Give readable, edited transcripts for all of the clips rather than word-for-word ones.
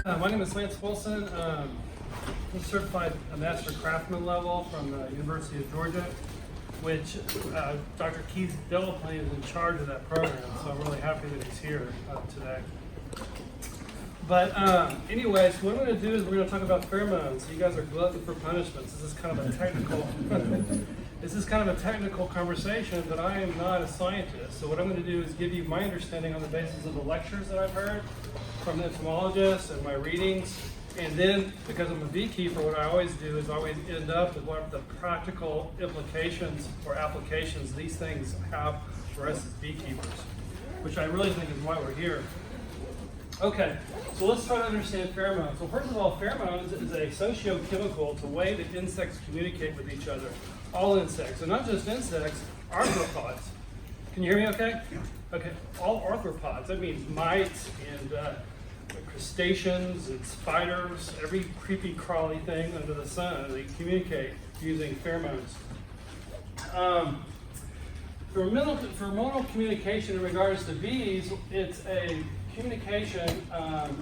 My name is Lance Wilson. I'm certified Master Craftsman level from the University of Georgia, which Dr. Keith Delaplane is in charge of that program, so I'm really happy that he's here today. But anyways, what I'm going to do is we're going to talk about pheromones. You guys are glutton for punishments. This is kind of a technical conversation, but I am not a scientist. So what I'm going to do is give you my understanding on the basis of the lectures that I've heard from the entomologists and my readings. And then, because I'm a beekeeper, what I always do is always end up with what the practical implications or applications these things have for us as beekeepers, which I really think is why we're here. Okay, so let's try to understand pheromones. Well, first of all, pheromones is a socio-chemical. It's a way that insects communicate with each other. All insects, and not just insects, arthropods. Can you hear me okay? Okay, all arthropods. That means mites and crustaceans and spiders, every creepy crawly thing under the sun. They communicate using pheromones. Pheromonal communication in regards to bees, it's a communication,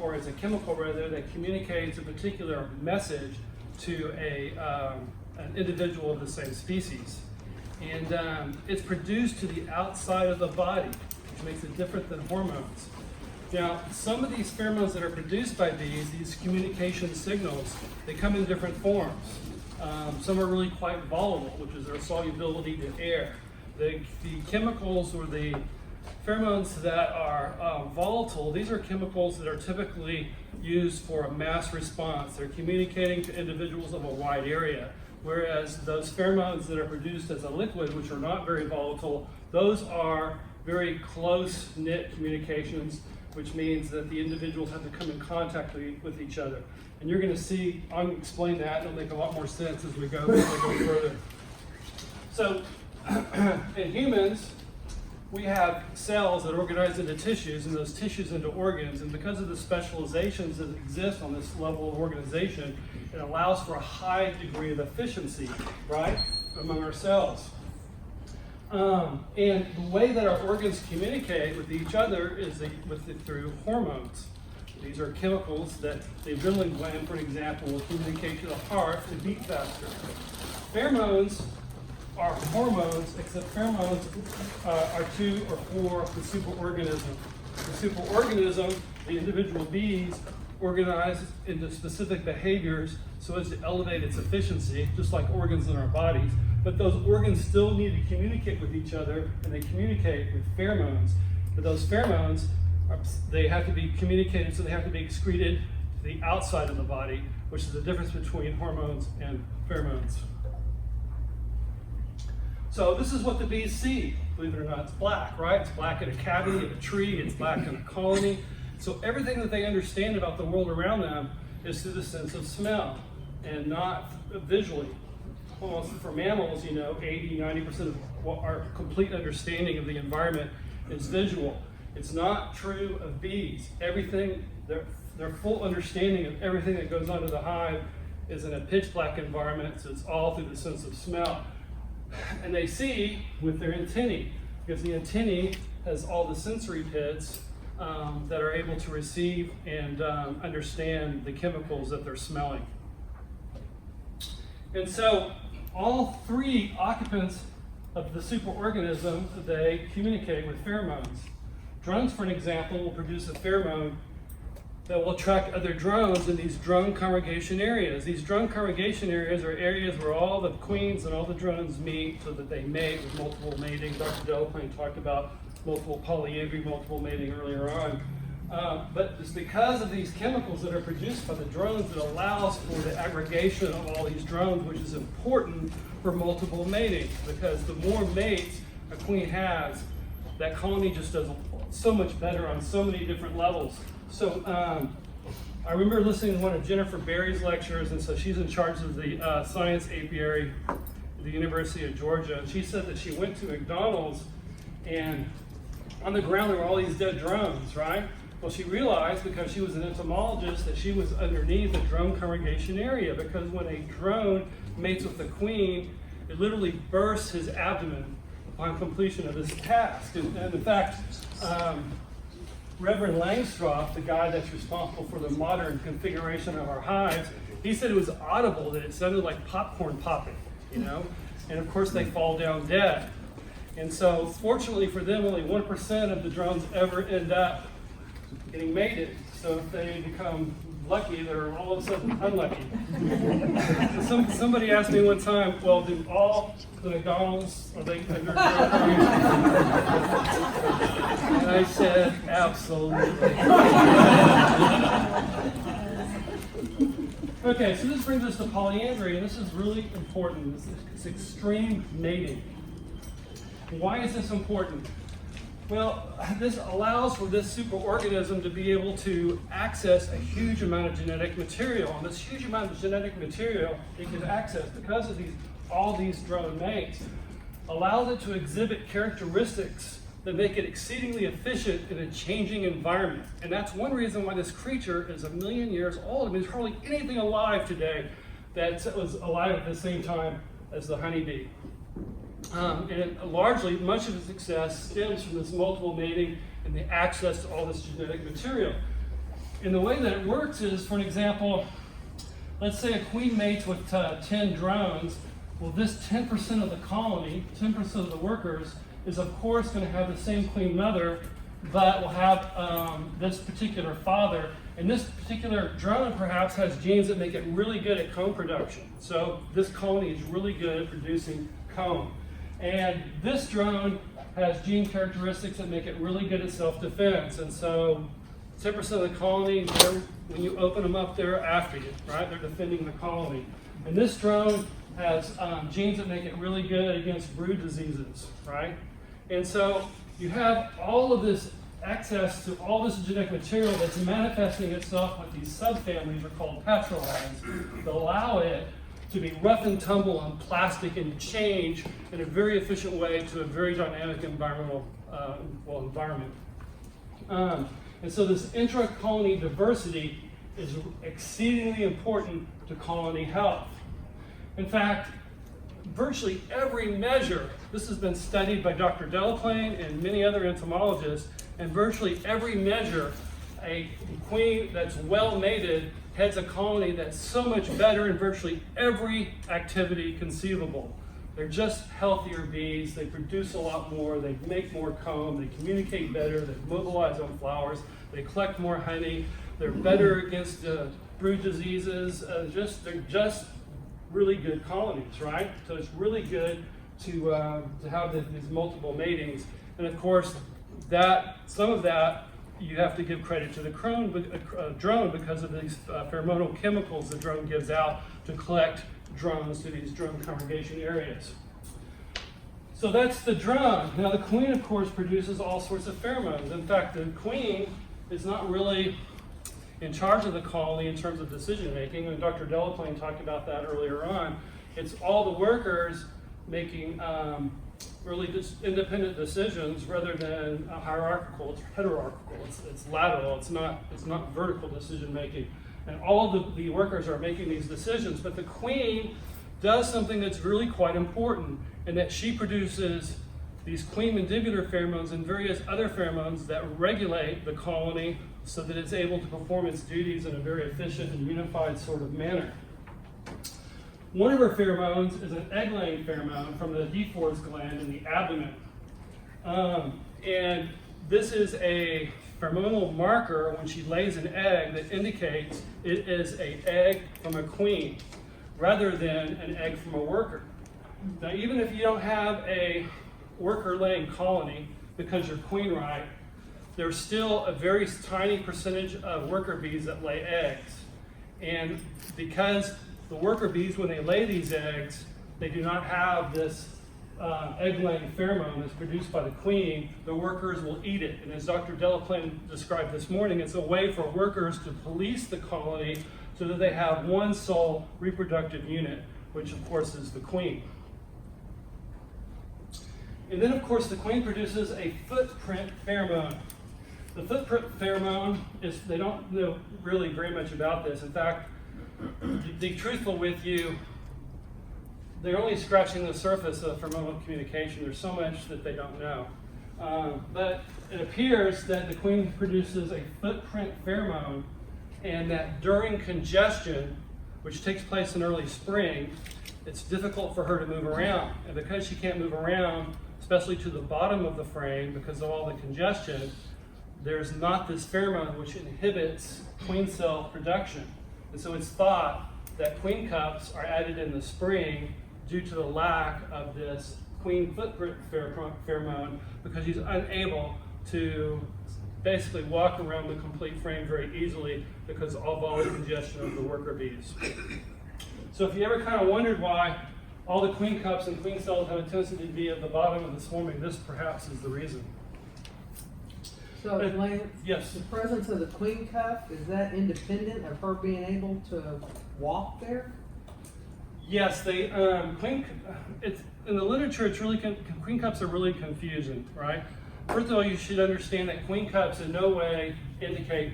or it's a chemical rather, that communicates a particular message to an individual of the same species. And it's produced to the outside of the body, which makes it different than hormones. Now, some of these pheromones that are produced by bees, these communication signals, they come in different forms. Some are really quite volatile, which is their solubility to air. The chemicals or the pheromones that are volatile, these are chemicals that are typically used for a mass response. They're communicating to individuals of a wide area. Whereas those pheromones that are produced as a liquid, which are not very volatile, those are very close-knit communications, which means that the individuals have to come in contact with each other. And you're going to see, I'm going to explain that, it'll make a lot more sense as we go further. So, in humans, we have cells that organize into tissues, and those tissues into organs, and because of the specializations that exist on this level of organization, it allows for a high degree of efficiency, right, among our cells. And the way that our organs communicate with each other is through hormones. These are chemicals that the adrenaline gland, for example, will communicate to the heart to beat faster. Pheromones are hormones, except pheromones are two or four the superorganism. The superorganism, the individual bees, organize into specific behaviors so as to elevate its efficiency, just like organs in our bodies. But those organs still need to communicate with each other, and they communicate with pheromones. But those pheromones, they have to be communicated, so they have to be excreted to the outside of the body, which is the difference between hormones and pheromones. So this is what the bees see. Believe it or not, it's black, right? It's black in a cavity of a tree, it's black in a colony. So everything that they understand about the world around them is through the sense of smell and not visually. Almost for mammals, 80, 90% of our complete understanding of the environment is visual. It's not true of bees. Everything, their full understanding of everything that goes on in the hive is in a pitch black environment, so it's all through the sense of smell. And they see with their antennae, because the antennae has all the sensory pits that are able to receive and understand the chemicals that they're smelling. And so all three occupants of the superorganism, they communicate with pheromones. Drones, for an example, will produce a pheromone that will attract other drones in these drone congregation areas. These drone congregation areas are areas where all the queens and all the drones meet so that they mate with multiple mating. Dr. Delaplane talked about multiple polyandry, multiple mating earlier on. But it's because of these chemicals that are produced by the drones that allows for the aggregation of all these drones, which is important for multiple mating, because the more mates a queen has, that colony just does so much better on so many different levels. So I remember listening to one of Jennifer Berry's lectures, and so she's in charge of the science apiary at the University of Georgia, and she said that she went to McDonald's and on the ground there were all these dead drones, right? Well, she realized, because she was an entomologist, that she was underneath a drone congregation area, because when a drone mates with the queen, it literally bursts his abdomen upon completion of his task. And in fact, Reverend Langstroth, the guy that's responsible for the modern configuration of our hives, he said it was audible, that it sounded like popcorn popping, you know? And of course they fall down dead. And so fortunately for them, only 1% of the drones ever end up getting mated. So if they become lucky, they're all of a sudden unlucky. Somebody asked me one time, well, do all the McDonald's, are they under? And I said, absolutely. Okay, so this brings us to polyandry, and this is really important. It's extreme mating. Why is this important? Well, this allows for this superorganism to be able to access a huge amount of genetic material. And this huge amount of genetic material it can access because of all these drone mates allows it to exhibit characteristics that make it exceedingly efficient in a changing environment. And that's one reason why this creature is 1 million years old. I mean, there's hardly anything alive today that was alive at the same time as the honeybee. And largely, much of its success stems from this multiple mating and the access to all this genetic material. And the way that it works is, for an example, let's say a queen mates with 10 drones. Well, this 10% of the colony, 10% of the workers, is of course going to have the same queen mother, but will have this particular father. And this particular drone perhaps has genes that make it really good at comb production. So this colony is really good at producing comb. And this drone has gene characteristics that make it really good at self-defense. And so 10% of the colony, when you open them up, they're after you, right? They're defending the colony. And this drone has genes that make it really good against brood diseases, right? And so you have all of this access to all this genetic material that's manifesting itself with these subfamilies are called petrolides that allow it to be rough and tumble on plastic and change in a very efficient way to a very dynamic environmental environment. And so this intra-colony diversity is exceedingly important to colony health. In fact, virtually every measure, this has been studied by Dr. Delaplane and many other entomologists, and virtually every measure, a queen that's well mated heads a colony that's so much better in virtually every activity conceivable. They're just healthier bees, they produce a lot more, they make more comb, they communicate better, they mobilize on flowers, they collect more honey, they're better against brood diseases, they're just really good colonies, right? So it's really good to have these multiple matings. And of course, some of that you have to give credit to the drone because of these pheromonal chemicals the drone gives out to collect drones to these drone congregation areas. So that's the drone. Now the queen, of course, produces all sorts of pheromones. In fact, the queen is not really in charge of the colony in terms of decision making, and Dr. Delaplane talked about that earlier on. It's all the workers making really just independent decisions rather than hierarchical. It's hierarchical. It's lateral. It's not vertical decision making. And all of the workers are making these decisions. But the queen does something that's really quite important, in that she produces these queen mandibular pheromones and various other pheromones that regulate the colony so that it's able to perform its duties in a very efficient and unified sort of manner. One of her pheromones is an egg-laying pheromone from the deforest gland in the abdomen. And this is a pheromonal marker when she lays an egg that indicates it is an egg from a queen rather than an egg from a worker. Now, even if you don't have a worker-laying colony because you're queen right, there's still a very tiny percentage of worker bees that lay eggs. And because the worker bees, when they lay these eggs, they do not have this egg-laying pheromone that's produced by the queen, the workers will eat it. And as Dr. Delaplane described this morning, it's a way for workers to police the colony so that they have one sole reproductive unit, which of course is the queen. And then of course the queen produces a footprint pheromone. The footprint pheromone they don't know really very much about this. In fact, to be truthful with you, they're only scratching the surface of pheromonal communication. There's so much that they don't know. But it appears that the queen produces a footprint pheromone, and that during congestion, which takes place in early spring, it's difficult for her to move around. And because she can't move around, especially to the bottom of the frame because of all the congestion, there's not this pheromone which inhibits queen cell production. And so it's thought that queen cups are added in the spring due to the lack of this queen footprint pheromone, because she's unable to basically walk around the complete frame very easily because of all the congestion of the worker bees. So if you ever kind of wondered why all the queen cups and queen cells have a tendency to be at the bottom of the swarming, this perhaps is the reason. So, Lance, yes. The presence of the queen cup, is that independent of her being able to walk there? Yes, they it's in the literature. It's really queen cups are really confusing, right? First of all, you should understand that queen cups in no way indicate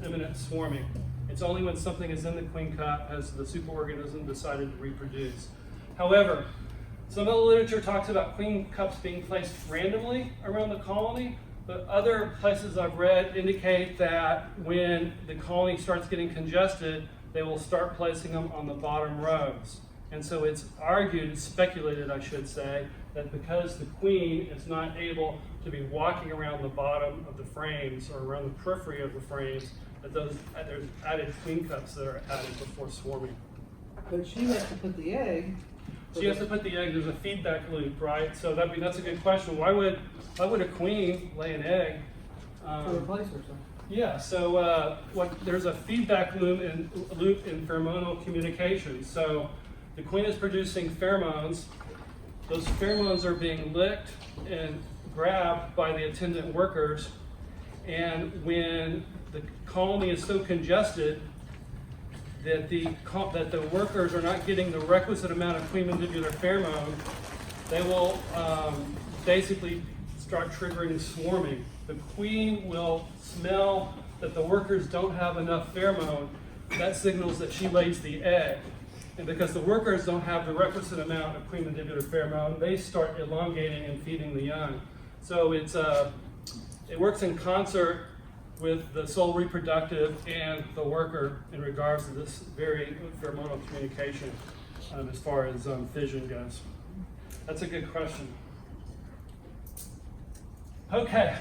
imminent swarming. It's only when something is in the queen cup has the superorganism decided to reproduce. However, some of the literature talks about queen cups being placed randomly around the colony, but other places I've read indicate that when the colony starts getting congested, they will start placing them on the bottom rows. And so it's argued, speculated I should say, that because the queen is not able to be walking around the bottom of the frames or around the periphery of the frames, that there's added queen cups that are added before swarming. But she has to put the egg. She has to put the egg. There's a feedback loop, right? So that's a good question. Why would a queen lay an egg? To replace herself. Yeah. So there's a feedback loop in pheromonal communication. So the queen is producing pheromones. Those pheromones are being licked and grabbed by the attendant workers, and when the colony is so congested that the workers are not getting the requisite amount of queen mandibular pheromone, they will basically start triggering swarming. The queen will smell that the workers don't have enough pheromone. That signals that she lays the egg. And because the workers don't have the requisite amount of queen mandibular pheromone, they start elongating and feeding the young. So it works in concert with the sole reproductive and the worker in regards to this very pheromonal communication as far as fission goes. That's a good question. Okay,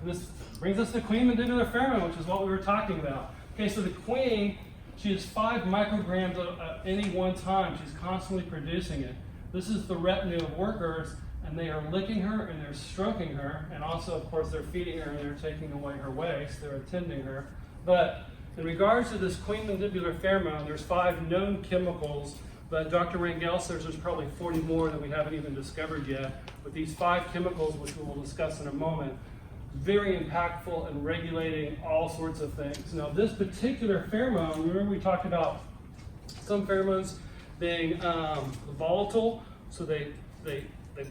this brings us to queen mandibular pheromone, which is what we were talking about. Okay, so the queen, she has 5 micrograms at any one time. She's constantly producing it. This is the retinue of workers, and they are licking her and they're stroking her, and also, of course, they're feeding her and they're taking away her waste. They're attending her. But in regards to this queen mandibular pheromone, there's 5 known chemicals, but Dr. Rangel says there's probably 40 more that we haven't even discovered yet. But these 5 chemicals, which we will discuss in a moment, very impactful in regulating all sorts of things. Now, this particular pheromone, remember we talked about some pheromones being volatile, so they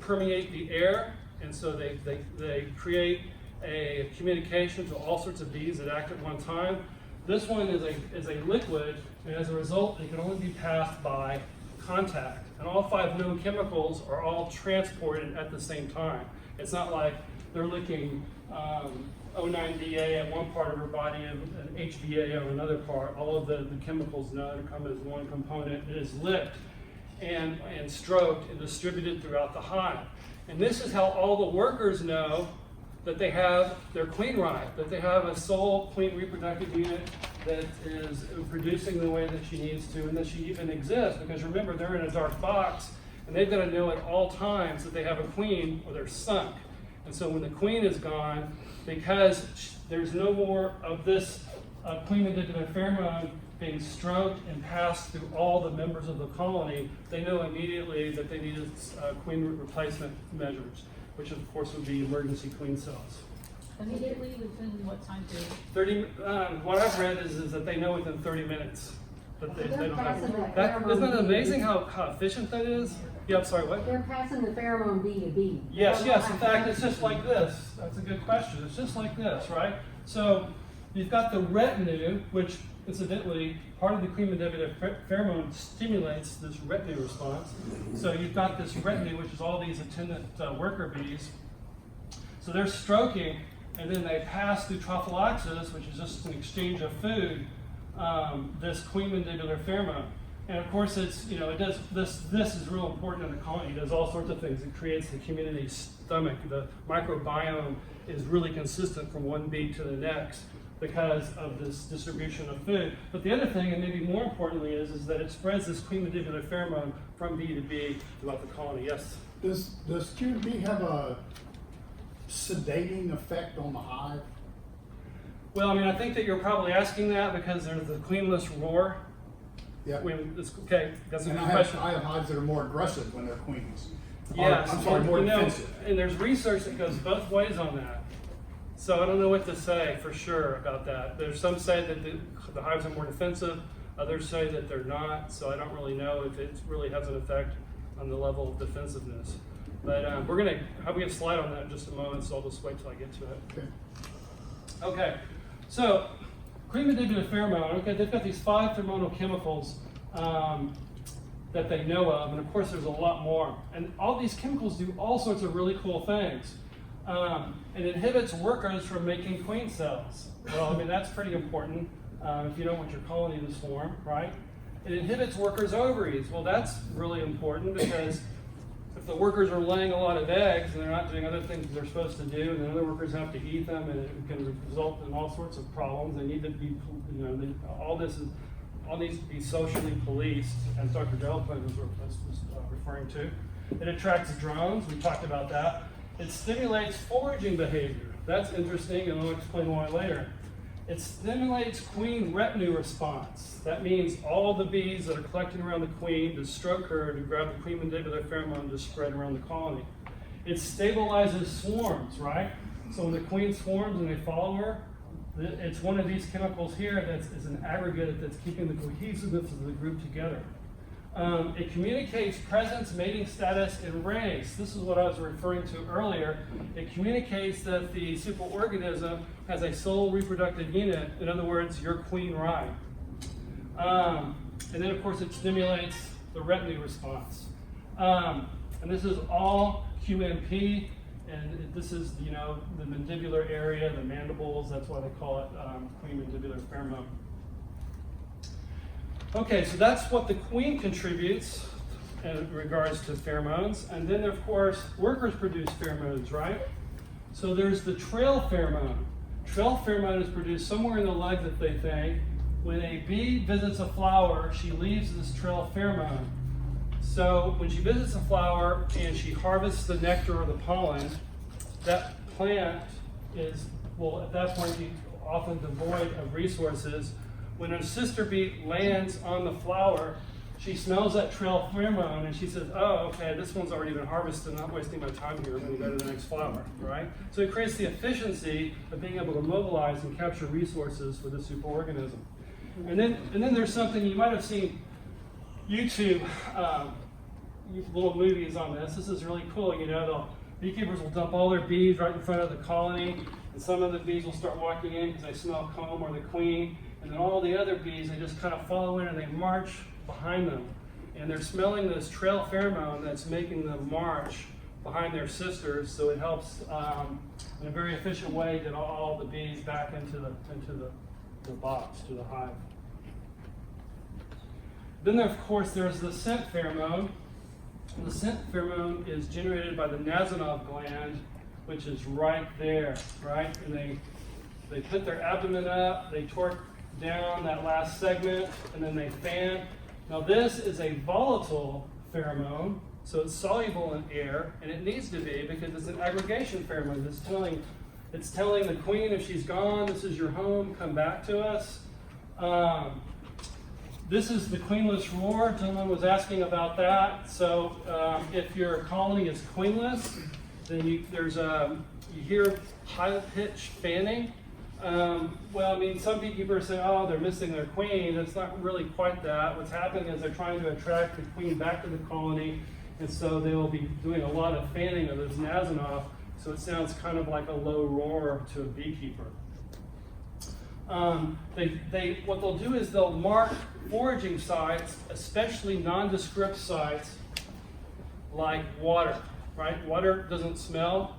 permeate the air, and so they create a communication to all sorts of bees that act at one time. This one is a liquid, and as a result, it can only be passed by contact. And all 5 known chemicals are all transported at the same time. It's not like they're licking O9-DA at one part of her body and HVA on another part. All of the chemicals now come as one component. It is licked and stroked and distributed throughout the hive. And this is how all the workers know that they have their queen ripe, that they have a sole queen reproductive unit that is producing the way that she needs to, and that she even exists, because remember, they're in a dark box, and they've got to know at all times that they have a queen or they're sunk. And so when the queen is gone, because there's no more of this queen mandibular pheromone being stroked and passed through all the members of the colony, they know immediately that they need queen replacement measures, which of course would be emergency queen cells. Immediately within what time period? What I've read is that they know within 30 minutes that they don't have. Isn't that amazing how efficient that is? Yeah, I'm sorry, what? They're passing the pheromone bee to bee. Yes. In fact, it's just like this. That's a good question. It's just like this, right? So you've got the retinue, which incidentally, part of the queen mandibular pheromone stimulates this retinue response. So you've got this retinue, which is all these attendant worker bees. So they're stroking, and then they pass through trophallaxis, which is just an exchange of food, this queen mandibular pheromone. And of course, it's, you know, it does this. This is real important in the colony. It does all sorts of things. It creates the community stomach. The microbiome is really consistent from one bee to the next because of this distribution of food. But the other thing, and maybe more importantly, is that it spreads this queen mandibular pheromone from bee to bee throughout the colony. Yes. Does QMB have a sedating effect on the hive? Well, I mean, I think that you're probably asking that because there's the queenless roar. Yeah. Okay, that's a And good I question. have hives that are more aggressive when they're queens. Yes, I'm sorry, more you know, defensive. and there's research that goes both ways on that. So I don't know what to say for sure about that. There's some say that the hives are more defensive, others say that they're not, so I don't really know if it really has an effect on the level of defensiveness. But I'm going to slide on that in just a moment, so I'll just wait till I get to it. Okay. Okay, so queen mandibular pheromone, okay, they've got these 5 hormonal chemicals that they know of, and of course there's a lot more. And all these chemicals do all sorts of really cool things. It inhibits workers from making queen cells. Well, I mean, that's pretty important if you don't want your colony to swarm, right? It inhibits workers' ovaries. Well, that's really important because if the workers are laying a lot of eggs and they're not doing other things they're supposed to do, and the other workers have to eat them, and it can result in all sorts of problems. They need to be, you know, all needs to be socially policed, as Dr. Delphin was referring to. It attracts drones. We talked about that. It stimulates foraging behavior. That's interesting, and I'll explain why later. It stimulates queen retinue response. That means all the bees that are collecting around the queen to stroke her to grab the queen mandibular pheromone to spread around the colony. It stabilizes swarms, right? So when the queen swarms and they follow her, it's one of these chemicals here that is an aggregate that's keeping the cohesiveness of the group together. It communicates presence, mating status, and race. This is what I was referring to earlier. It communicates that the superorganism has a sole reproductive unit. In other words, your queen ride. And then, of course, it stimulates the retinue response. And this is all QMP. And this is, you know, the mandibular area, the mandibles. That's why they call it queen mandibular pheromone. Okay, so that's what the queen contributes in regards to pheromones. And then, of course, workers produce pheromones, right? So there's the trail pheromone. Trail pheromone is produced somewhere in the leg that they think. When a bee visits a flower, she leaves this trail pheromone. So when she visits a flower and she harvests the nectar or the pollen, that plant is, well, at that point, often devoid of resources. When a sister bee lands on the flower, she smells that trail pheromone and she says, oh, okay, this one's already been harvested, I'm not wasting my time here, I'm going to go to the next flower, right? So it creates the efficiency of being able to mobilize and capture resources for the superorganism. And then there's something you might have seen YouTube little movies on this. This is really cool. You know, beekeepers will dump all their bees right in front of the colony, and some of the bees will start walking in because they smell comb or the queen, and then all the other bees, they just kind of follow in and they march behind them. And they're smelling this trail pheromone that's making them march behind their sisters, so it helps in a very efficient way get all the bees back into the box, to the hive. Then, of course, there's the scent pheromone. The scent pheromone is generated by the Nasanov gland, which is right there, right? And they put their abdomen up, they torque down that last segment, and then they fan. Now this is a volatile pheromone, so it's soluble in air, and it needs to be because it's an aggregation pheromone. It's telling the queen if she's gone, this is your home, come back to us. This is the queenless roar. A gentleman was asking about that. So if your colony is queenless, then you hear high-pitched fanning. Well, I mean, some beekeepers say, oh, they're missing their queen. It's not really quite that. What's happening is they're trying to attract the queen back to the colony, and so they will be doing a lot of fanning of those Nasanov, so it sounds kind of like a low roar to a beekeeper. What they'll do is they'll mark foraging sites, especially nondescript sites, like water, right? Water doesn't smell.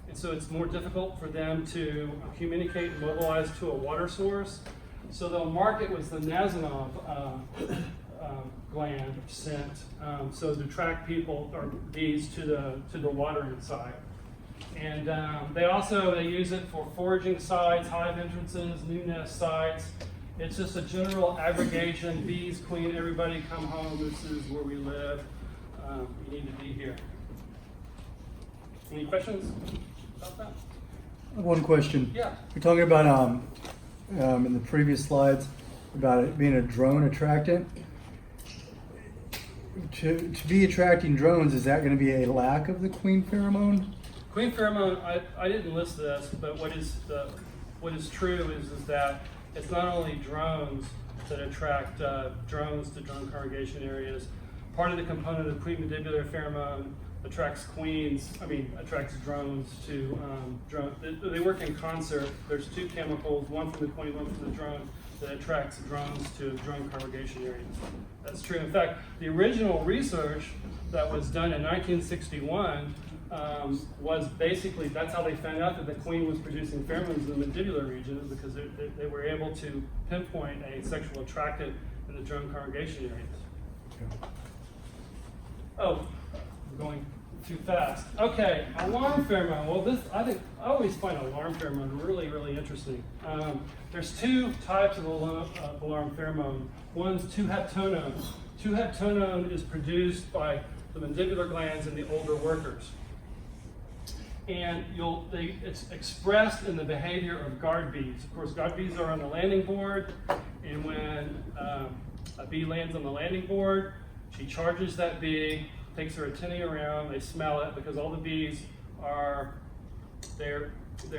and so it's more difficult for them to communicate and mobilize to a water source. So they'll mark it with the Nazanov gland scent, so to attract people or bees to the watering site. And they use it for foraging sites, hive entrances, new nest sites. It's just a general aggregation. Bees, queen, everybody come home. This is where we live. You need to be here. Any questions about that? One question. Yeah. We're talking about in the previous slides about it being a drone attractant. To be attracting drones, is that going to be a lack of the queen pheromone? Queen pheromone, I didn't list this, but what is true is that it's not only drones that attract drones to drone congregation areas. Part of the component of queen-mandibular pheromone attracts drones to drone. They work in concert. There's two chemicals, one from the queen, one from the drone, that attracts drones to drone congregation areas. That's true. In fact, the original research that was done in 1961 was basically, that's how they found out that the queen was producing pheromones in the mandibular region, because they were able to pinpoint a sexual attractant in the drone congregation areas. Oh, I'm going too fast. Okay, alarm pheromone. Well, I always find alarm pheromone really, really interesting. There's two types of alarm pheromone. One's 2-heptonone. 2-heptonone is produced by the mandibular glands in the older workers. And it's expressed in the behavior of guard bees. Of course, guard bees are on the landing board, and when a bee lands on the landing board, she charges that bee, takes her antennae around, they smell it, because all the bees they're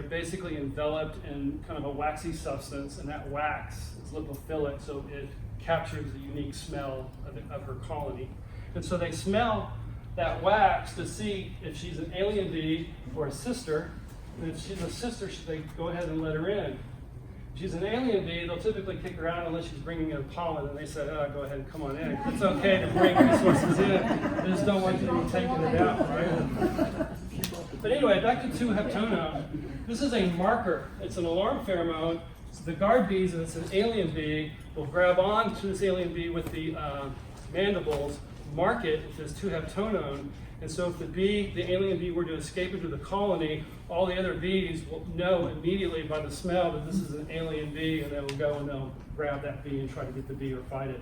basically enveloped in kind of a waxy substance, and that wax is lipophilic, so it captures the unique smell of her colony. And so they smell that wax to see if she's an alien bee or a sister. And if she's a sister, they go ahead and let her in. If she's an alien bee, they'll typically kick her out unless she's bringing in pollen, and they say, oh, go ahead and come on in. It's okay to bring resources in, they just don't want you to be taking it out, right? But anyway, back to 2-heptonone. This is a marker. It's an alarm pheromone. So the guard bees, and it's an alien bee, will grab on to this alien bee with the mandibles, mark it if there's 2-heptonone, and so if the alien bee were to escape into the colony, all the other bees will know immediately by the smell that this is an alien bee, and they'll go and they'll grab that bee and try to get the bee or fight it.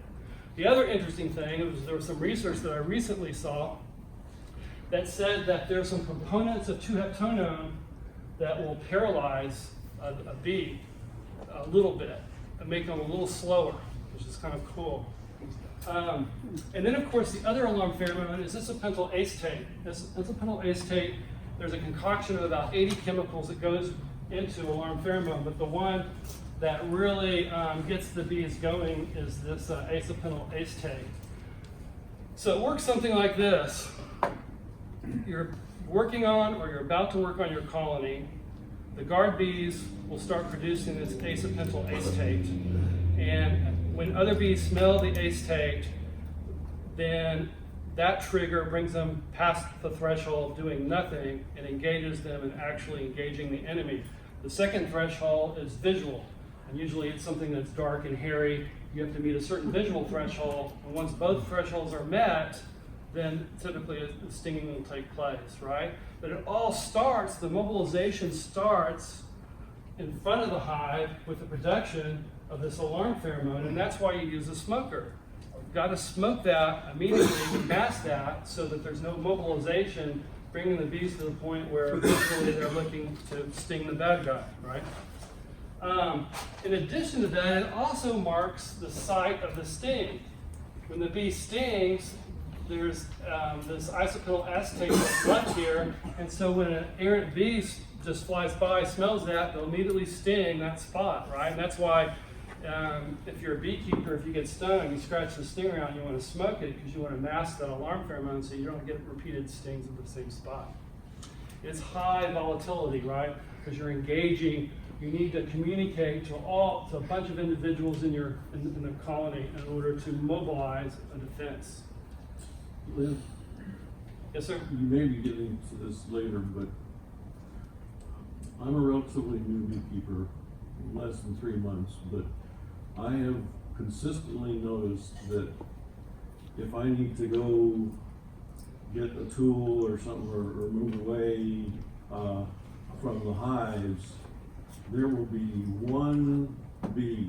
The other interesting thing is there was some research that I recently saw that said that there are some components of 2-heptonone that will paralyze a bee a little bit and make them a little slower, which is kind of cool. And then, of course, the other alarm pheromone is isopentyl acetate. Isopentyl acetate, there's a concoction of about 80 chemicals that goes into alarm pheromone, but the one that really gets the bees going is this isopentyl acetate. So it works something like this. You're working on, or you're about to work on your colony. The guard bees will start producing this isopentyl acetate, and when other bees smell the acetate, then that trigger brings them past the threshold of doing nothing and engages them in actually engaging the enemy. The second threshold is visual, and usually it's something that's dark and hairy. You have to meet a certain visual threshold, and once both thresholds are met, then typically the stinging will take place, right? But it all starts, the mobilization starts in front of the hive with the production of this alarm pheromone, and that's why you use a smoker. You've got to smoke that immediately to mask that so that there's no mobilization, bringing the bees to the point where visually they're looking to sting the bad guy, right? In addition to that, it also marks the site of the sting. When the bee stings, there's this isopentyl acetate that's left here, and so when an errant bee just flies by, smells that, they'll immediately sting that spot, right? And that's why if you're a beekeeper, if you get stung, you scratch the stinger out, you want to smoke it because you want to mask that alarm pheromone so you don't get repeated stings at the same spot. It's high volatility, right? Because you're engaging, you need to communicate to a bunch of individuals in the colony in order to mobilize a defense. Lynn, Yes, sir? you may be getting to this later, but I'm a relatively new beekeeper, less than 3 months, but I have consistently noticed that if I need to go get a tool or something or move away from the hives, there will be one bee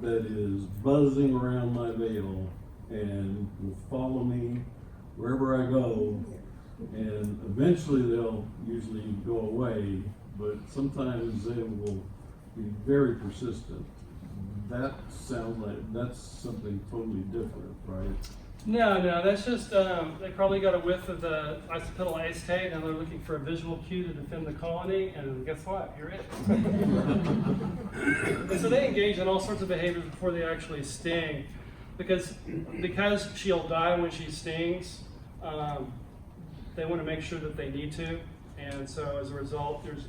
that is buzzing around my veil and will follow me wherever I go, and eventually they'll usually go away, but sometimes they will be very persistent. That sounds like that's something totally different, right? No, that's just, they probably got a whiff of the isopetal acetate and they're looking for a visual cue to defend the colony, and guess what? You're it. And so they engage in all sorts of behaviors before they actually sting, because she'll die when she stings. They want to make sure that they need to, and so as a result, there's,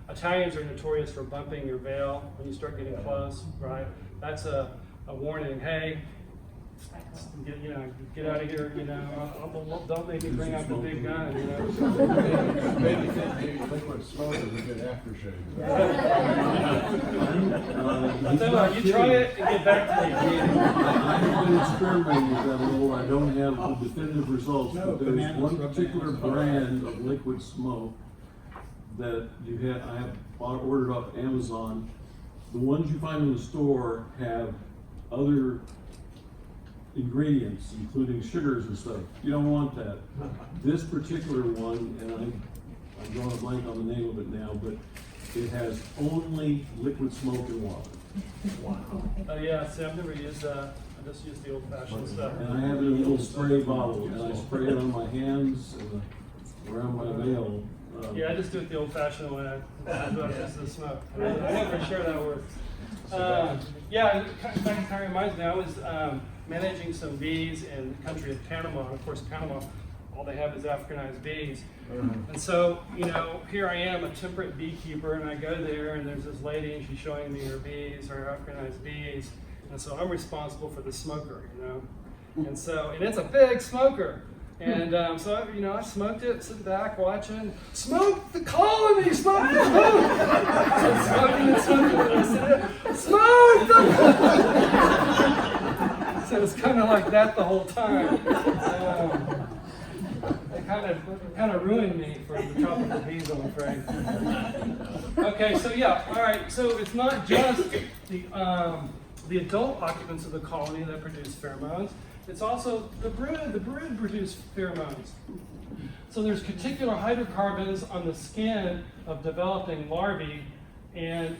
Italians are notorious for bumping your veil when you start getting close, right? That's a warning. Hey, get out of here. Don't make me bring out the big gun. Maybe liquid smoke is a good aftershave. I'll tell you what, you try it and get back to me. I have been experimenting with that a little. I don't have the definitive results, but there's one particular brand of liquid smoke that I have ordered off Amazon. The ones you find in the store have other ingredients, including sugars and stuff. You don't want that. This particular one, and I'm drawing a blank on the name of it now, but it has only liquid smoke and water. Oh yeah, see, I've never used that. I just use the old-fashioned stuff. And I have it in a little spray bottle, and I spray it on my hands and around my veil. Yeah, I just do it the old-fashioned way. I do it just the smoke. I know for sure that works. Yeah, in fact, it kind of reminds me, I was managing some bees in the country of Panama. And of course, Panama, all they have is Africanized bees. And so, here I am, a temperate beekeeper, and I go there, and there's this lady, and she's showing me her bees, her Africanized bees. And so I'm responsible for the smoker, And it's a big smoker. And so I smoked it, sitting back, watching. Smoke the colony, smoke the colony. So smoking and smoking, and I said, smoke the colony. So it's kind of like that the whole time. It kind of ruined me for the tropical bees, I'm afraid. Okay, so yeah, all right. So it's not just the adult occupants of the colony that produce pheromones. It's also the brood. The brood produce pheromones. So there's cuticular hydrocarbons on the skin of developing larvae, and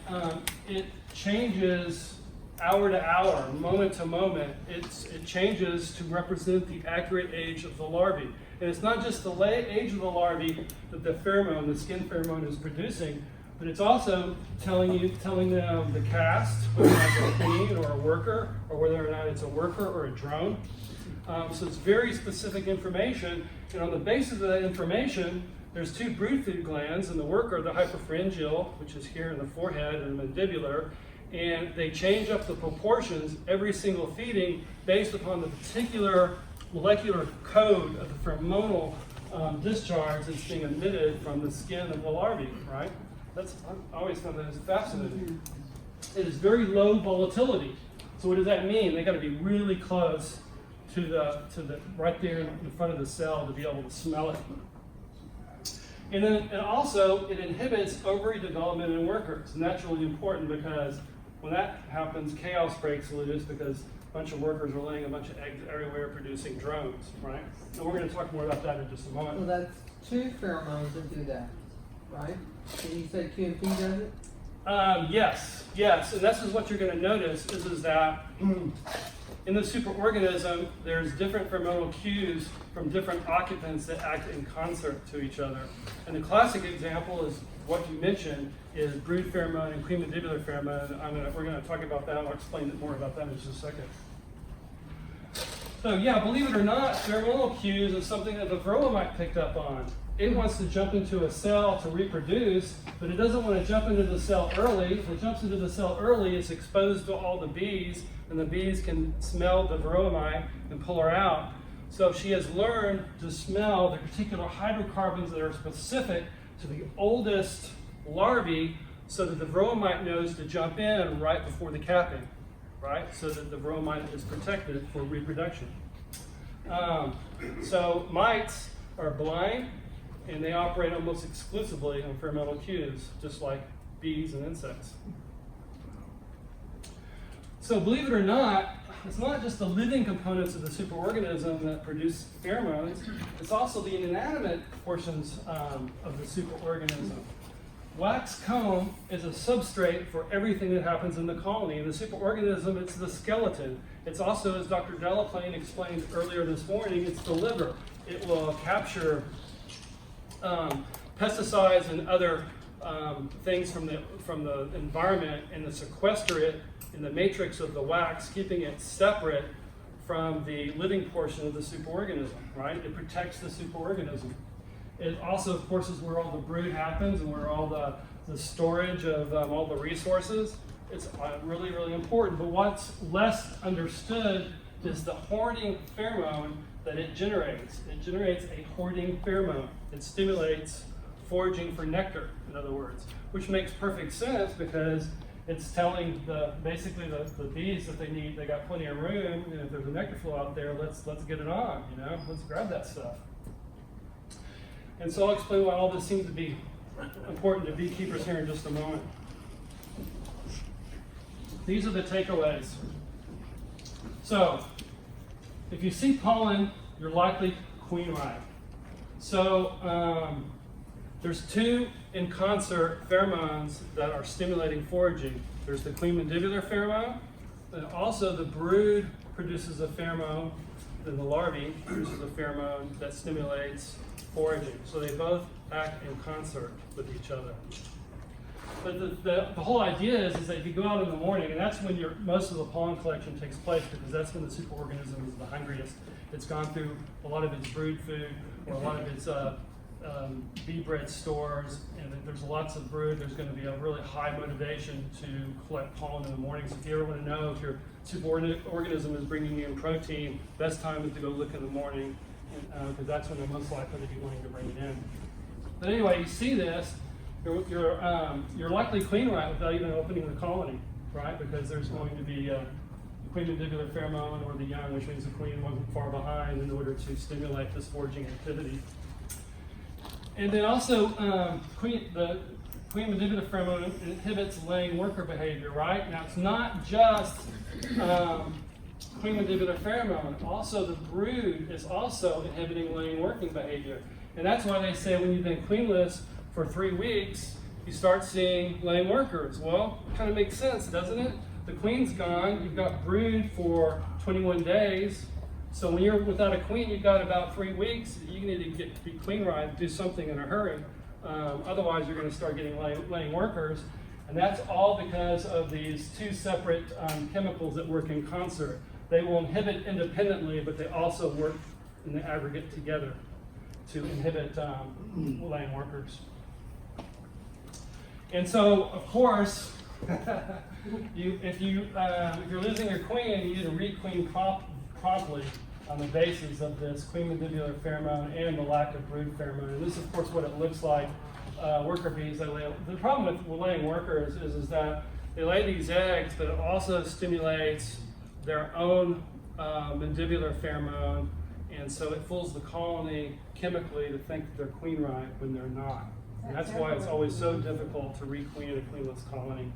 it changes hour to hour, moment to moment. It changes to represent the accurate age of the larvae. And it's not just the age of the larvae that the pheromone, the skin pheromone, is producing, but it's also telling them the caste, whether it's a queen or a worker, or whether or not it's a worker or a drone. So it's very specific information, and on the basis of that information, there's two brood food glands in the worker, the hypopharyngeal, which is here in the forehead, and the mandibular, and they change up the proportions every single feeding based upon the particular molecular code of the pheromonal discharge that's being emitted from the skin of the larvae, right? I've always found that as fascinating. It is very low volatility. So what does that mean? They got to be really close to the right there in front of the cell to be able to smell it. And also it inhibits ovary development in workers, and that's really important because when that happens, chaos breaks loose because a bunch of workers are laying a bunch of eggs everywhere producing drones, right? And we're going to talk more about that in just a moment. So that's two pheromones that do that, right? And you said QMP does it? Yes, and this is what you're going to notice is that in the superorganism, there's different pheromonal cues from different occupants that act in concert to each other. And the classic example is what you mentioned is brood pheromone and queen mandibular pheromone. We're going to talk about that. I'll explain more about that in just a second. So yeah, believe it or not, pheromonal cues is something that the Pheromone picked up on. It wants to jump into a cell to reproduce, but it doesn't want to jump into the cell early. If it jumps into the cell early, it's exposed to all the bees, and the bees can smell the Pheromone and pull her out. So she has learned to smell the particular hydrocarbons that are specific to the oldest larvae so that the Pheromone knows to jump in right before the capping, right? So that the Pheromone is protected for reproduction. So mites are blind, and they operate almost exclusively on pheromonal cues, just like bees and insects. So believe it or not, it's not just the living components of the superorganism that produce pheromones, it's also the inanimate portions of the superorganism. Wax comb is a substrate for everything that happens in the colony. In the superorganism, it's the skeleton. It's also, as Dr. Delaplane explained earlier this morning, it's the liver. It will capture pesticides and other things from the environment and sequester it in the matrix of the wax, keeping it separate from the living portion of the superorganism, right? It protects the superorganism. It also, of course, is where all the brood happens and where all the storage of all the resources. It's really, really important. But what's less understood is the hoarding pheromone that it generates. It generates a hoarding pheromone. It stimulates foraging for nectar, in other words, which makes perfect sense because it's telling basically the bees that they got plenty of room, and if there's a nectar flow out there, let's get it on, let's grab that stuff. And so I'll explain why all this seems to be important to beekeepers here in just a moment. These are the takeaways. So, if you see pollen, you're likely queen ripe. So, there's two in concert pheromones that are stimulating foraging. There's the queen mandibular pheromone, and also the brood produces a pheromone, then the larvae produces a pheromone that stimulates foraging. So they both act in concert with each other. But the whole idea is that if you go out in the morning, and that's when most of the pollen collection takes place, because that's when the superorganism is the hungriest. It's gone through a lot of its brood food or a lot of its bee bread stores, and if there's lots of brood, there's going to be a really high motivation to collect pollen in the morning. So if you ever want to know if your superorganism is bringing in protein, best time is to go look in the morning, because that's when they're most likely to be wanting to bring it in. But anyway, you see this, you're likely queen ripe without even opening the colony, right? Because there's going to be a queen mandibular pheromone or the young, which means the queen wasn't far behind in order to stimulate this foraging activity. And then also, the queen mandibular pheromone inhibits laying worker behavior, right? Now, it's not just queen mandibular pheromone. Also, the brood is also inhibiting laying working behavior. And that's why they say when you've been queenless for 3 weeks, you start seeing laying workers. Well, it kind of makes sense, doesn't it? The queen's gone, you've got brood for 21 days. So when you're without a queen, you've got about 3 weeks. You need to be queen ripe, do something in a hurry. Otherwise, you're going to start getting laying workers. And that's all because of these two separate chemicals that work in concert. They will inhibit independently, but they also work in the aggregate together to inhibit laying workers. And so, of course, if you're losing your queen, you need to requeen promptly on the basis of this queen mandibular pheromone and the lack of brood pheromone. And this is, of course, what it looks like. Worker bees, the problem with laying workers is that they lay these eggs, but it also stimulates their own mandibular pheromone, and so it fools the colony chemically to think that they're queen ripe when they're not. And that's why it's always so difficult to requeen a queenless colony.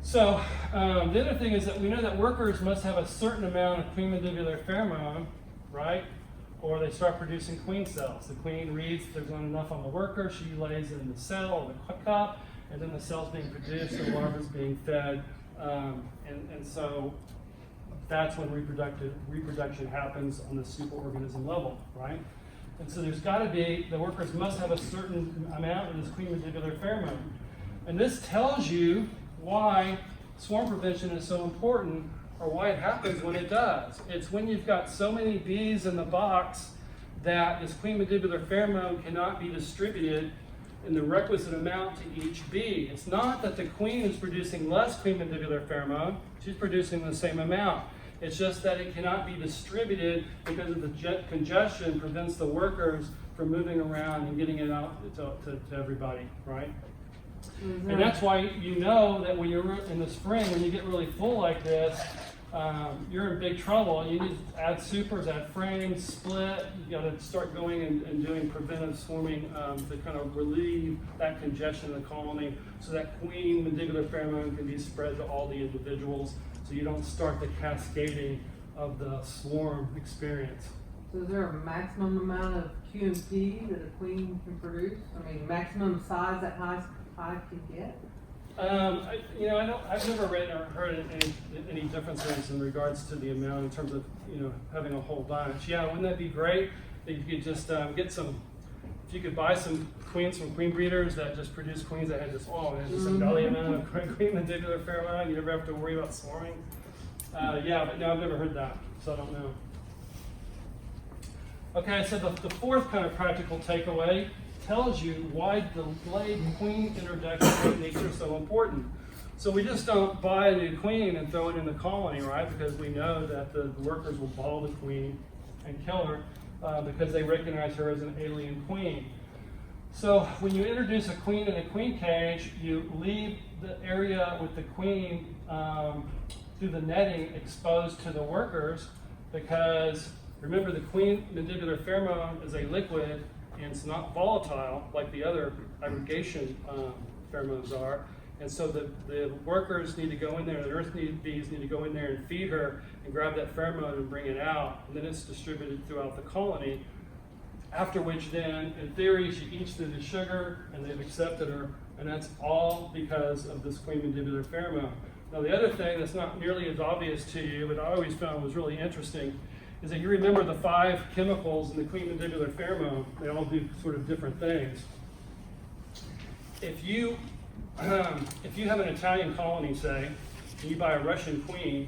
So the other thing is that we know that workers must have a certain amount of queen mandibular pheromone, right? Or they start producing queen cells. The queen reads if there's not enough on the worker, she lays in the cell or the cup, and then the cell's being produced, the larva's being fed, and so that's when reproduction happens on the superorganism level, right? And so there's got to be, the workers must have a certain amount of this queen mandibular pheromone. And this tells you why swarm prevention is so important, or why it happens when it does. It's when you've got so many bees in the box that this queen mandibular pheromone cannot be distributed in the requisite amount to each bee. It's not that the queen is producing less queen mandibular pheromone, she's producing the same amount. It's just that it cannot be distributed because of the congestion prevents the workers from moving around and getting it out to everybody, right? And that's why you know that when you're in the spring, when you get really full like this, you're in big trouble. You need to add supers, add frames, split. You got to start going and doing preventive swarming to kind of relieve that congestion in the colony, so that queen mandibular pheromone can be spread to all the individuals, so you don't start the cascading of the swarm experience. So is there a maximum amount of QMP that a queen can produce? I mean, maximum size that hive can get? I've never read or heard any differences in regards to the amount in terms of, having a whole bunch. Yeah, wouldn't that be great? That you could just get some, if you could buy some queens from queen breeders that just produce queens that had just a belly amount of queen mandibular pheromone, you never have to worry about swarming. Yeah, but no, I've never heard that, so I don't know. Okay, so the fourth kind of practical takeaway tells you why delayed queen introduction techniques are so important. So we just don't buy a new queen and throw it in the colony, right? Because we know that the workers will ball the queen and kill her because they recognize her as an alien queen. So when you introduce a queen in a queen cage, you leave the area with the queen through the netting exposed to the workers, because remember, the queen mandibular pheromone is a liquid and it's not volatile like the other aggregation pheromones are. And so the workers need to go in there, the earth bees need to go in there and feed her and grab that pheromone and bring it out. And then it's distributed throughout the colony. After which then, in theory, she eats through the sugar and they've accepted her. And that's all because of this queen mandibular pheromone. Now the other thing that's not nearly as obvious to you, but I always found was really interesting, is that you remember the 5 chemicals in the queen mandibular pheromone. They all do sort of different things. If you have an Italian colony, say, and you buy a Russian queen,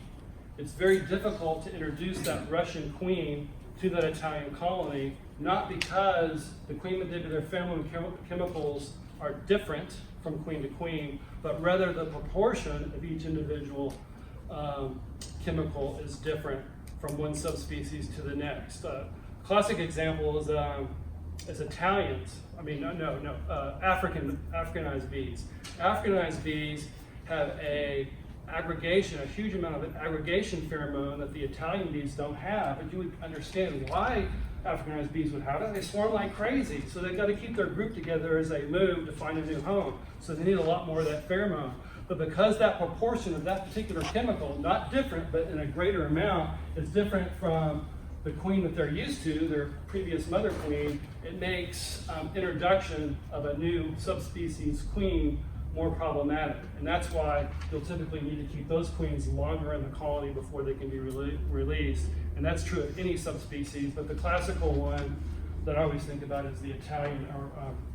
it's very difficult to introduce that Russian queen to that Italian colony, not because the queen mandibular pheromone chemicals are different from queen to queen, but rather the proportion of each individual chemical is different from one subspecies to the next. Classic example is Italians. Africanized bees. Africanized bees have a huge amount of aggregation pheromone that the Italian bees don't have. But you would understand why Africanized bees would have it. They swarm like crazy, so they've got to keep their group together as they move to find a new home. So they need a lot more of that pheromone. But because that proportion of that particular chemical, not different, but in a greater amount, is different from the queen that they're used to, their previous mother queen, it makes introduction of a new subspecies queen more problematic. And that's why you'll typically need to keep those queens longer in the colony before they can be released. And that's true of any subspecies, but the classical one that I always think about is the Italian, or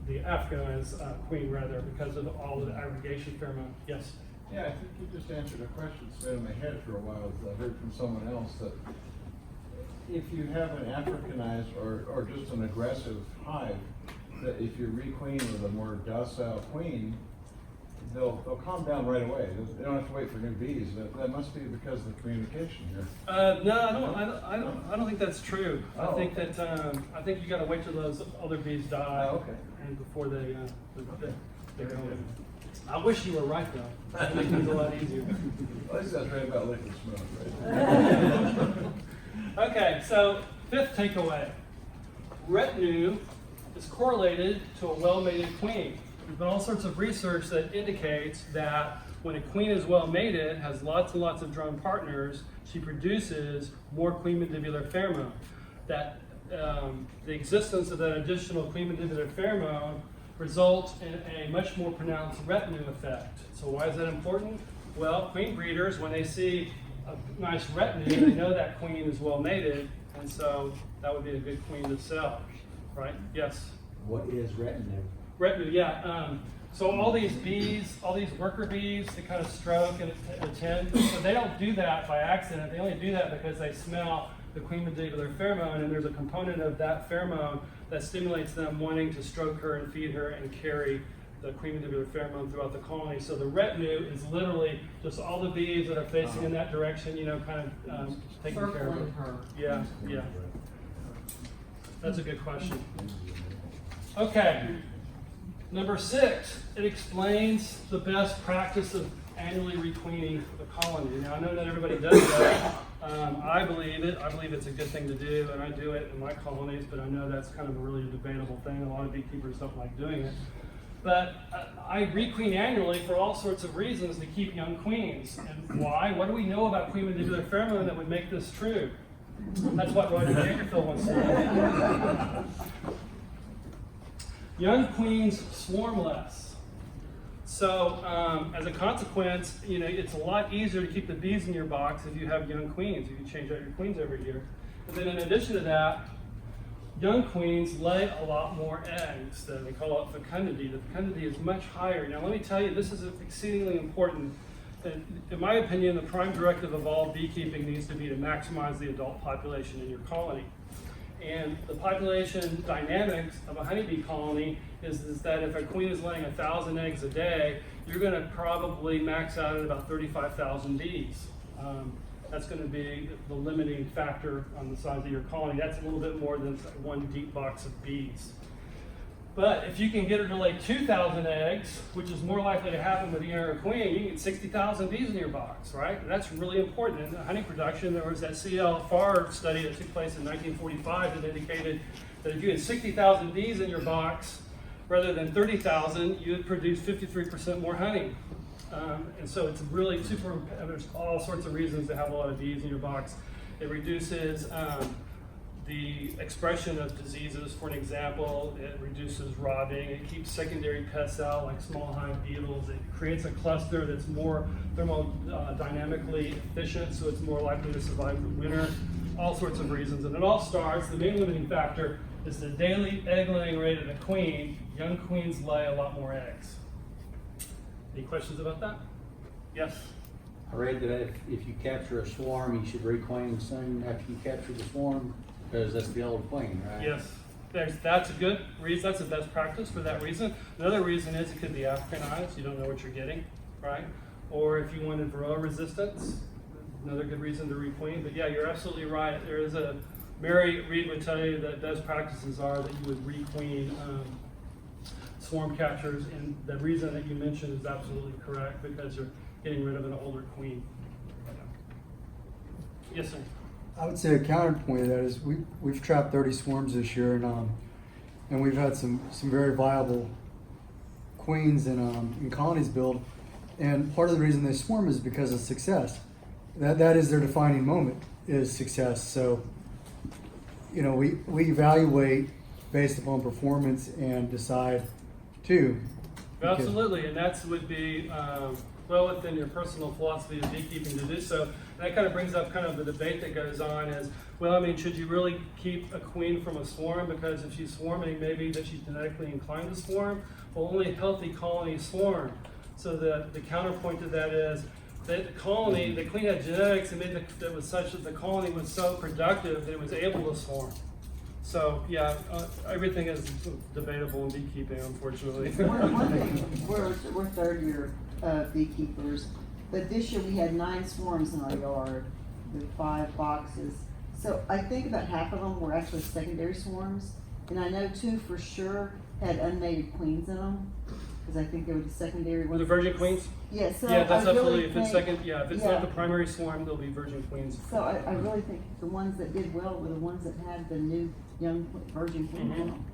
the Africanized queen, rather, because of all of the aggregation pheromone. Yes? Yeah, I think you just answered a question that's been in my head for a while. I heard from someone else that if you have an Africanized or just an aggressive hive, that if you requeen with a more docile queen, they'll calm down right away. They don't have to wait for new bees. That must be because of the communication here. No, I don't think that's true. Oh, I think that I think you got to wait till those other bees die, Oh, okay. and before they go in. I wish you were right though. That makes things a lot easier. At least I was right about liquid smoke, right? Okay, so 5th takeaway: retinue is correlated to a well-mated queen. There's been all sorts of research that indicates that when a queen is well mated, has lots and lots of drone partners, she produces more queen mandibular pheromone. That the existence of that additional queen mandibular pheromone results in a much more pronounced retinue effect. So why is that important? Well, queen breeders, when they see a nice retinue, they know that queen is well mated, and so that would be a good queen to sell, right? Yes? What is retinue? Retinue, yeah. So all these bees, all these worker bees, they kind of stroke and attend. So they don't do that by accident. They only do that because they smell the queen mandibular pheromone, and there's a component of that pheromone that stimulates them wanting to stroke her and feed her and carry the queen mandibular pheromone throughout the colony. So the retinue is literally just all the bees that are facing in that direction, you know, kind of taking care of Circling it. her. Yeah, yeah. That's a good question. Okay. Number 6, it explains the best practice of annually requeening the colony. Now, I know not everybody does that. I believe it. I believe it's a good thing to do, and I do it in my colonies, but I know that's kind of a really debatable thing. A lot of beekeepers don't like doing it. But I requeen annually for all sorts of reasons to keep young queens. And why? What do we know about queen mandibular pheromone that would make this true? That's what Roger Dangerfield wants to know. Young queens swarm less. So as a consequence, you know, it's a lot easier to keep the bees in your box if you have young queens. You can change out your queens every year. And then in addition to that, young queens lay a lot more eggs. They call it fecundity. The fecundity is much higher. Now let me tell you, this is exceedingly important. In my opinion, the prime directive of all beekeeping needs to be to maximize the adult population in your colony. And the population dynamics of a honeybee colony is that if a queen is laying 1,000 eggs a day, you're going to probably max out at about 35,000 bees. That's going to be the limiting factor on the size of your colony. That's a little bit more than one deep box of bees. But if you can get her to lay 2,000 eggs, which is more likely to happen with a younger queen, you can get 60,000 bees in your box, right? And that's really important. In honey production, there was that C.L. Farr study that took place in 1945 that indicated that if you had 60,000 bees in your box, rather than 30,000, you would produce 53% more honey. And so it's really super, there's all sorts of reasons to have a lot of bees in your box. It reduces the expression of diseases, for an example. It reduces robbing. It keeps secondary pests out like small hive beetles. It creates a cluster that's more thermodynamically efficient, so it's more likely to survive the winter. All sorts of reasons. And it all starts, the main limiting factor is the daily egg laying rate of the queen. Young queens lay a lot more eggs. Any questions about that? Yes? I read that if you capture a swarm, you should requeen soon after you capture the swarm, because that's the old queen, right? Yes. That's a good reason. That's the best practice for that reason. Another reason is it could be Africanized. You don't know what you're getting, right? Or if you wanted varroa resistance, another good reason to requeen. But yeah, you're absolutely right. There is Mary Reed would tell you that best practices are that you would requeen swarm captures, and the reason that you mentioned is absolutely correct, because you're getting rid of an older queen. Yes, sir. I would say a counterpoint to that is we've trapped 30 swarms this year, and we've had some very viable queens and colonies build. And part of the reason they swarm is because of success. That is their defining moment, is success. So, you know, we evaluate based upon performance and decide too. Absolutely, and that would be well within your personal philosophy of beekeeping to do so. And that kind of brings up kind of the debate that goes on is, well, I mean, should you really keep a queen from a swarm? Because if she's swarming, maybe that she's genetically inclined to swarm. Well, only healthy colonies swarm. So the counterpoint to that is that the colony, the queen had genetics and made that was such that the colony was so productive that it was able to swarm. So yeah, everything is debatable in beekeeping, unfortunately. One thing, we're third year beekeepers, but this year we had 9 swarms in our yard with 5 boxes. So I think about half of them were actually secondary swarms, and I know 2 for sure had unmated queens in them, because I think they were the secondary ones. The virgin queens? Yeah, so yeah, that's I absolutely. really If it's think, second, yeah, if it's not the primary swarm, they'll be virgin queens. So I really think the ones that did well were the ones that had the new young virgin queens in them.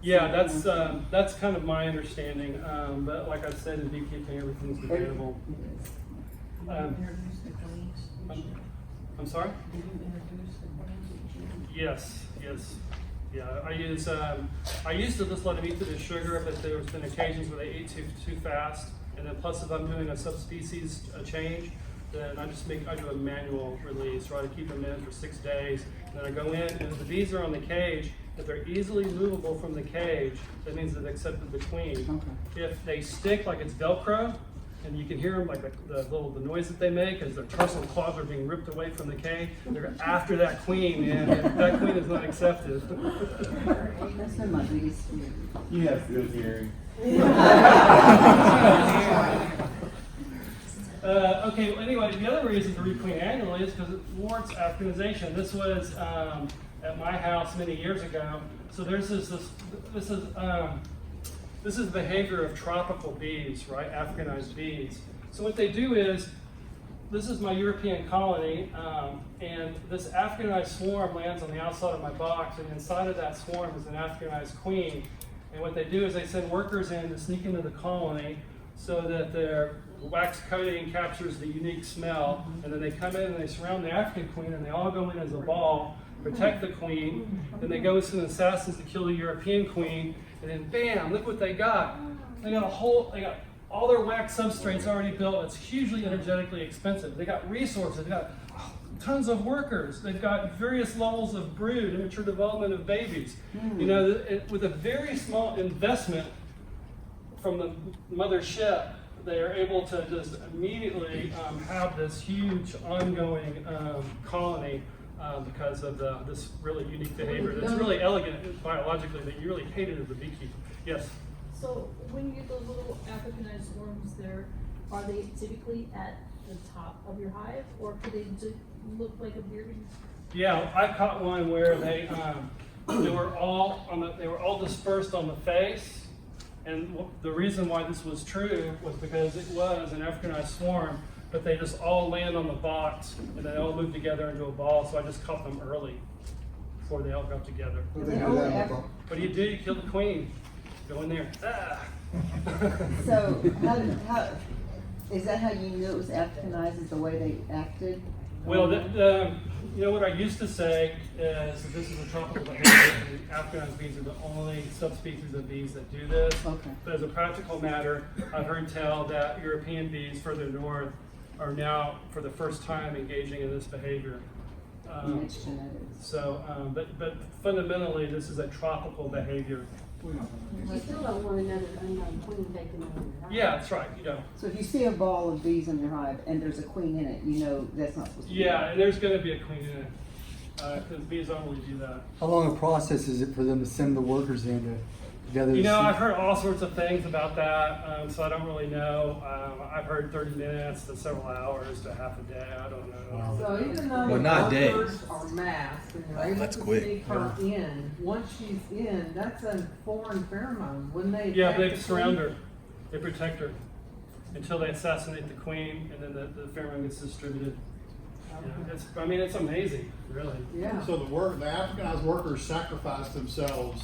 Yeah, that's kind of my understanding. But like I said, in beekeeping, everything's debatable. I'm sorry? Yes. Yeah, I used to just let them eat to the sugar, but there's been occasions where they ate too fast. And then plus if I'm doing a subspecies change, then I do a manual release, try to keep them in for 6 days. And then I go in, and if the bees are on the cage, if they're easily movable from the cage, that means they've accepted the queen. Okay. If they stick like it's Velcro, and you can hear them, like the noise that they make as their tussle claws are being ripped away from the cage. They're after that queen, and that queen is not accepted. That's been my biggest fear. You have good hearing. Okay, well, anyway, the other reason to requeen annually is because it thwarts Africanization. This was at my house many years ago. So there's this is the behavior of tropical bees, right? Africanized bees. So what they do is, this is my European colony, and this Africanized swarm lands on the outside of my box, and inside of that swarm is an Africanized queen. And what they do is they send workers in to sneak into the colony so that their wax coating captures the unique smell, and then they come in and they surround the African queen, and they all go in as a ball, protect the queen, then they go as assassins to kill the European queen, and then bam, look what they got. They got all their wax substrates already built. It's hugely energetically expensive. They got resources, they got tons of workers. They've got various levels of brood, immature development of babies. You know, with a very small investment from the mothership, they are able to just immediately have this huge ongoing colony because of this really unique behavior. That's really elegant biologically that you really hate it as a beekeeper. Yes? So when you get those little Africanized swarms there, are they typically at the top of your hive, or could they just look like a bearded? Yeah, I caught one where they were all dispersed on the face. And the reason why this was true was because it was an Africanized swarm, but they just all land on the box and they all move together into a ball. So I just caught them early before they all got together. Is it only What do? You kill the queen. Go in there. Ah. So how is that how you knew it was Africanized, is the way they acted? Well, you know what I used to say is that this is a tropical behavior, and Africanized bees are the only subspecies of bees that do this. Okay. But as a practical matter, I've heard tell that European bees further north are now, for the first time, engaging in this behavior. Mixed genetics. So, but fundamentally, this is a tropical behavior. You still don't want another unknown queen taking over your house. Yeah, that's right. You know. So if you see a ball of bees in your hive and there's a queen in it, you know that's not supposed to be. Yeah, and there's going to be a queen in it. Because bees don't really do that. How long a process is it for them to send the workers in to gather? You know, I've heard all sorts of things about that, so I don't really know. I've heard 30 minutes to several hours to half a day. I don't know. Wow. So even though Well, the not workers are masked and they're able that's to quick. sneak her in, once she's in, that's a foreign pheromone. When they Yeah, attack they the surround queen- her. They protect her until they assassinate the queen, and then the pheromone gets distributed. You know, it's amazing, really. Yeah. So the Africanized workers sacrifice themselves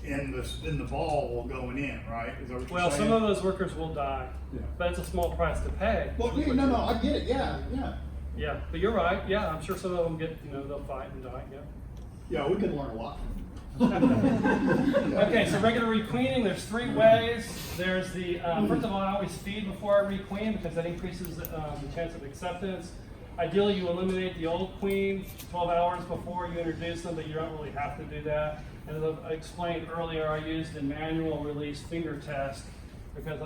in the ball going in, right? Is that what you're Well, saying? some of those workers will die, Yeah. but it's a small price to pay. Well, yeah, no, I get it. Yeah. Yeah, but you're right. Yeah, I'm sure some of them they'll fight and die. Yeah. Yeah, we could learn a lot. Okay, so regular requeening, there's 3 ways. There's the, first of all, I always feed before I requeen because that increases the chance of acceptance. Ideally, you eliminate the old queen 12 hours before you introduce them, but you don't really have to do that. And as I explained earlier, I used the manual release finger test because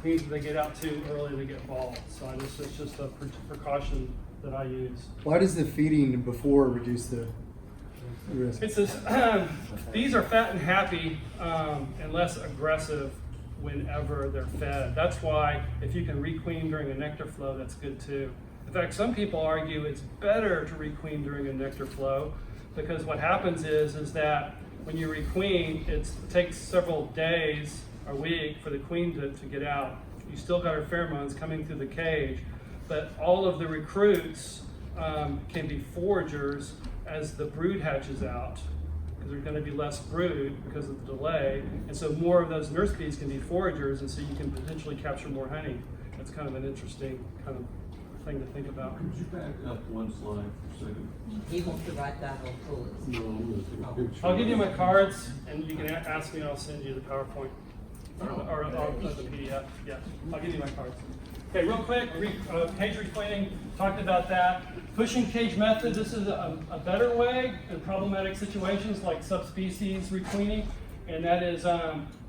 queens, if they get out too early, they get bald. So it's just a precaution that I use. Why does the feeding before reduce the risk? It's this, bees are fat and happy and less aggressive whenever they're fed. That's why if you can requeen during a nectar flow, that's good too. In fact, some people argue it's better to requeen during a nectar flow because what happens is that when you requeen, it takes several days or a week for the queen to get out. You still got her pheromones coming through the cage, but all of the recruits can be foragers as the brood hatches out, because there's going to be less brood because of the delay, and so more of those nurse bees can be foragers, and so you can potentially capture more honey. That's kind of an interesting kind of thing to think about. Could you back up one slide for a second? He wants to write that on full. No, I'm gonna take a picture. I'll give you my cards, and you can ask me, and I'll send you the PowerPoint or the PDF. Yeah, I'll give you my cards. Okay, real quick, cage requeening, talked about that. Pushing cage method, this is a better way in problematic situations like subspecies requeening, and that is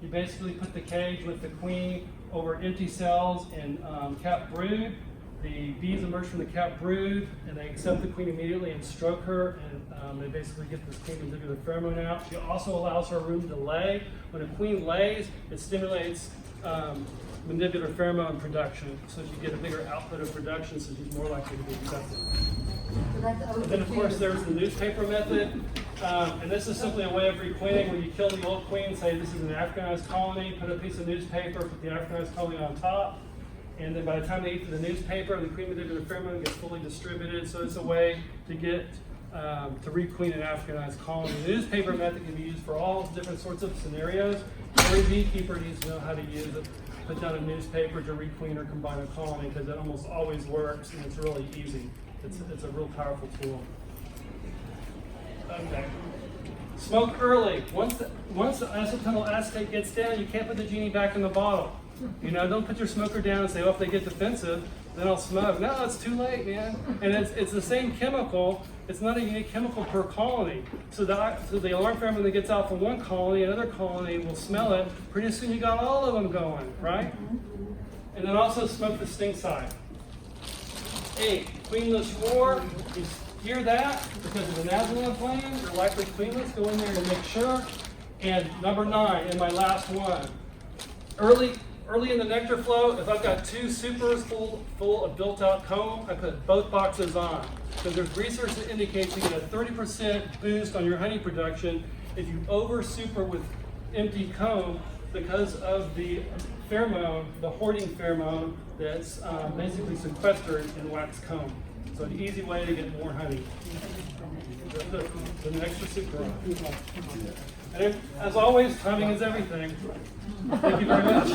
you basically put the cage with the queen over empty cells in capped brood. The bees emerge from the capped brood and they accept the queen immediately and stroke her, and they basically get this queen mandibular pheromone out. She also allows her room to lay. When a queen lays, it stimulates mandibular pheromone production, so you get a bigger output of production, so she's more likely to be accepted. So that's And then of course there's the newspaper method, and this is simply a way of requeening. When you kill the old queen, say this is an Africanized colony, put a piece of newspaper, put the Africanized colony on top, and then by the time they eat the newspaper, the queen mandibular pheromone gets fully distributed. So it's a way to get to requeen an Africanized colony. The newspaper method can be used for all different sorts of scenarios. Every beekeeper needs to know how to use it. Put down a newspaper to requeen or combine a colony, because it almost always works and it's really easy. It's a real powerful tool. Okay. Smoke early. Once the acetyl acetate gets down, you can't put the genie back in the bottle. You know, don't put your smoker down and say, oh, if they get defensive, then I'll smoke. No, it's too late, man. And it's the same chemical. It's not a unique chemical per colony. So the alarm pheromone that gets out from one colony, another colony will smell it. Pretty soon you got all of them going, right? And then also smoke the sting side. 8, queenless roar. You hear that because of the nasoline gland. You're likely queenless. Go in there to make sure. And number 9, and my last one. Early in the nectar flow, if I've got 2 supers full of built-out comb, I put both boxes on. Because there's research that indicates you get a 30% boost on your honey production if you over-super with empty comb because of the pheromone, the hoarding pheromone that's basically sequestered in wax comb. So an easy way to get more honey. Put an extra super on. And as always, timing is everything. Thank you very much.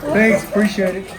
Thanks, appreciate it.